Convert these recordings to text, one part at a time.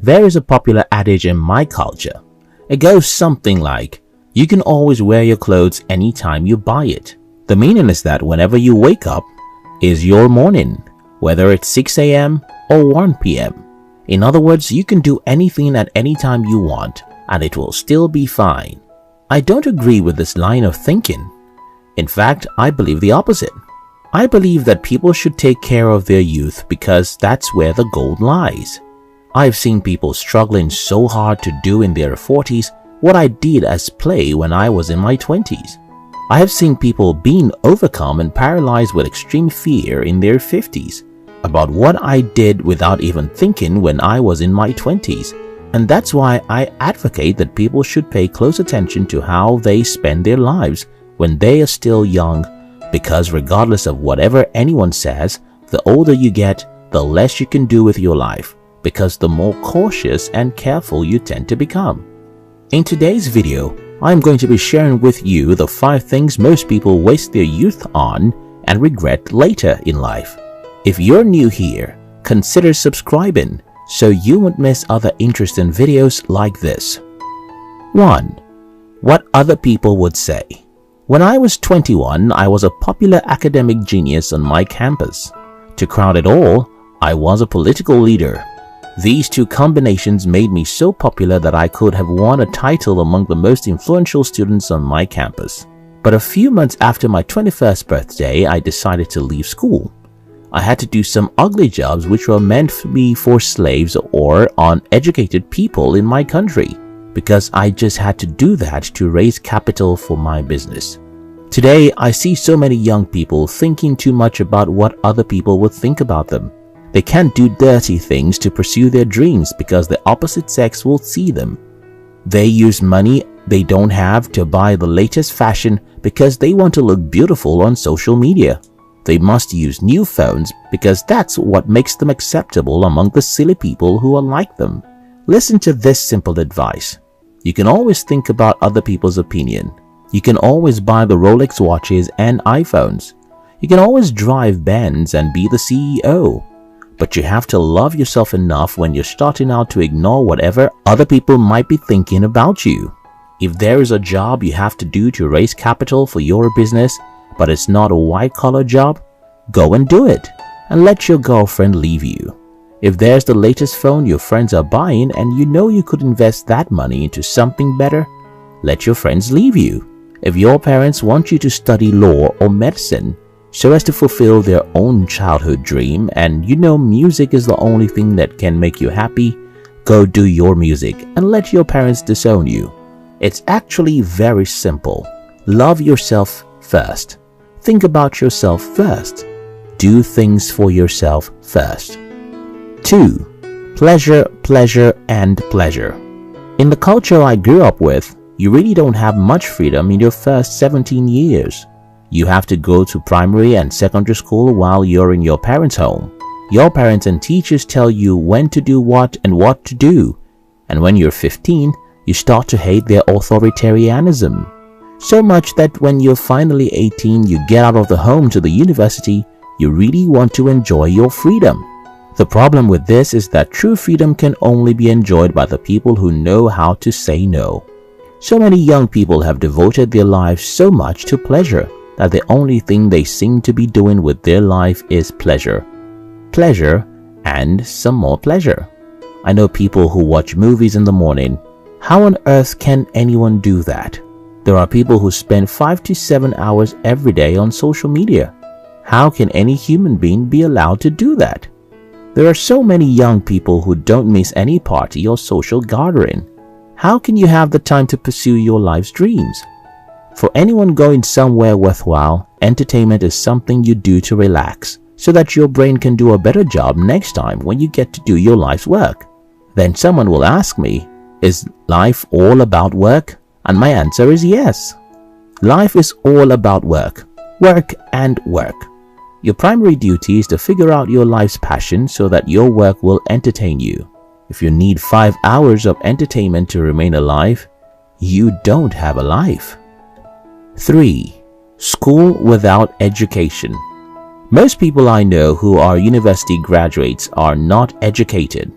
There is a popular adage in my culture. It goes something like, you can always wear your clothes anytime you buy it. The meaning is that whenever you wake up is your morning, whether it's 6 a.m. or 1 p.m. In other words, you can do anything at any time you want and it will still be fine. I don't agree with this line of thinking. In fact, I believe the opposite. I believe that people should take care of their youth because that's where the gold lies. I've seen people struggling so hard to do in their 40s what I did as play when I was in my 20s. I have seen people being overcome and paralyzed with extreme fear in their 50s about what I did without even thinking when I was in my 20s. And that's why I advocate that people should pay close attention to how they spend their lives when they are still young, because regardless of whatever anyone says, the older you get, the less you can do with your life, because the more cautious and careful you tend to become. In today's video, I'm going to be sharing with you the 5 things most people waste their youth on and regret later in life. If you're new here, consider subscribing so you won't miss other interesting videos like this. 1. What other people would say. When I was 21, I was a popular academic genius on my campus. To crown it all, I was a political leader. These two combinations made me so popular that I could have won a title among the most influential students on my campus. But a few months after my 21st birthday, I decided to leave school. I had to do some ugly jobs which were meant to be for slaves or uneducated people in my country, because I just had to do that to raise capital for my business. Today, I see so many young people thinking too much about what other people would think about them. They can't do dirty things to pursue their dreams because the opposite sex will see them. They use money they don't have to buy the latest fashion because they want to look beautiful on social media. They must use new phones because that's what makes them acceptable among the silly people who are like them. Listen to this simple advice. You can always think about other people's opinion. You can always buy the Rolex watches and iPhones. You can always drive Benz and be the CEO. But you have to love yourself enough when you're starting out to ignore whatever other people might be thinking about you. If there is a job you have to do to raise capital for your business, but it's not a white-collar job, go and do it and let your girlfriend leave you. If there's the latest phone your friends are buying and you know you could invest that money into something better, let your friends leave you. If your parents want you to study law or medicine so as to fulfill their own childhood dream and you know music is the only thing that can make you happy, go do your music and let your parents disown you. It's actually very simple. Love yourself first. Think about yourself first. Do things for yourself first. 2. Pleasure, pleasure, and pleasure. In the culture I grew up with, you really don't have much freedom in your first 17 years. You have to go to primary and secondary school while you're in your parents' home. Your parents and teachers tell you when to do what and what to do. And when you're 15, you start to hate their authoritarianism. So much that when you're finally 18, you get out of the home to the university, you really want to enjoy your freedom. The problem with this is that true freedom can only be enjoyed by the people who know how to say no. So many young people have devoted their lives so much to pleasure that the only thing they seem to be doing with their life is pleasure. Pleasure and some more pleasure. I know people who watch movies in the morning. How on earth can anyone do that? There are people who spend 5 to 7 hours every day on social media. How can any human being be allowed to do that? There are so many young people who don't miss any party or social gathering. How can you have the time to pursue your life's dreams? For anyone going somewhere worthwhile, entertainment is something you do to relax, so that your brain can do a better job next time when you get to do your life's work. Then someone will ask me, is life all about work? And my answer is yes. Life is all about work. Work and work. Your primary duty is to figure out your life's passion so that your work will entertain you. If you need 5 hours of entertainment to remain alive, you don't have a life. 3. School without education. Most people I know who are university graduates are not educated.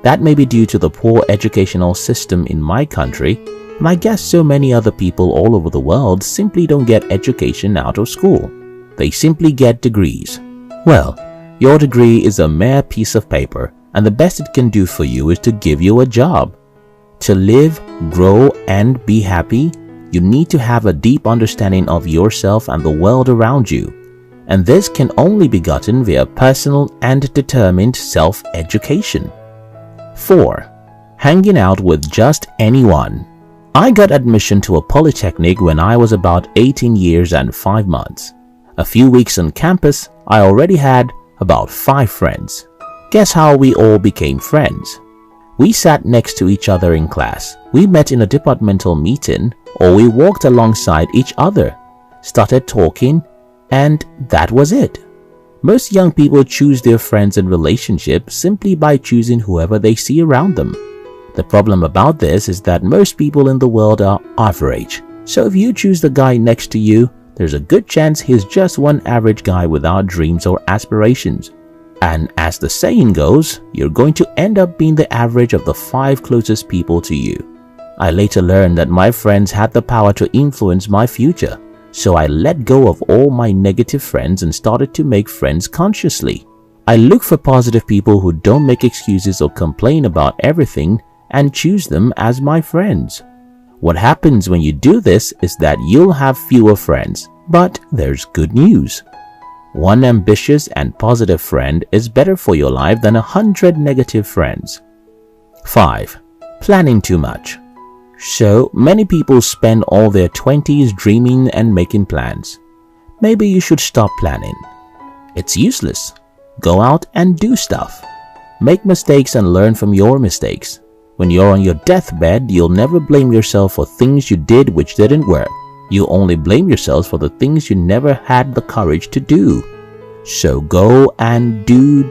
That may be due to the poor educational system in my country, and I guess so many other people all over the world simply don't get education out of school. They simply get degrees. Well, your degree is a mere piece of paper, and the best it can do for you is to give you a job. To live, grow, and be happy, you need to have a deep understanding of yourself and the world around you. And this can only be gotten via personal and determined self-education. 4. Hanging out with just anyone. I got admission to a polytechnic when I was about 18 years and 5 months. A few weeks on campus, I already had about 5 friends. Guess how we all became friends? We sat next to each other in class, we met in a departmental meeting, or we walked alongside each other, started talking, and that was it. Most young people choose their friends and relationships simply by choosing whoever they see around them. The problem about this is that most people in the world are average. So if you choose the guy next to you, there's a good chance he's just one average guy without dreams or aspirations. And as the saying goes, you're going to end up being the average of the 5 closest people to you. I later learned that my friends had the power to influence my future. So I let go of all my negative friends and started to make friends consciously. I look for positive people who don't make excuses or complain about everything and choose them as my friends. What happens when you do this is that you'll have fewer friends, but there's good news. One ambitious and positive friend is better for your life than 100 negative friends. 5. Planning too much. So many people spend all their 20s dreaming and making plans. Maybe you should stop planning. It's useless. Go out and do stuff. Make mistakes and learn from your mistakes. When you're on your deathbed, you'll never blame yourself for things you did which didn't work. You only blame yourself for the things you never had the courage to do. So go and do.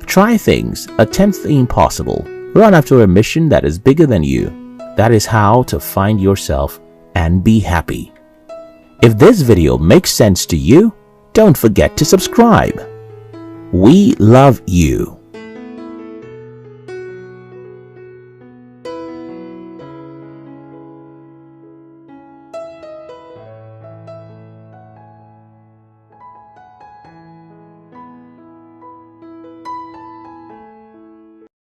Try things, attempt the impossible. Run after a mission that is bigger than you. That is how to find yourself and be happy. If this video makes sense to you, don't forget to subscribe. We love you.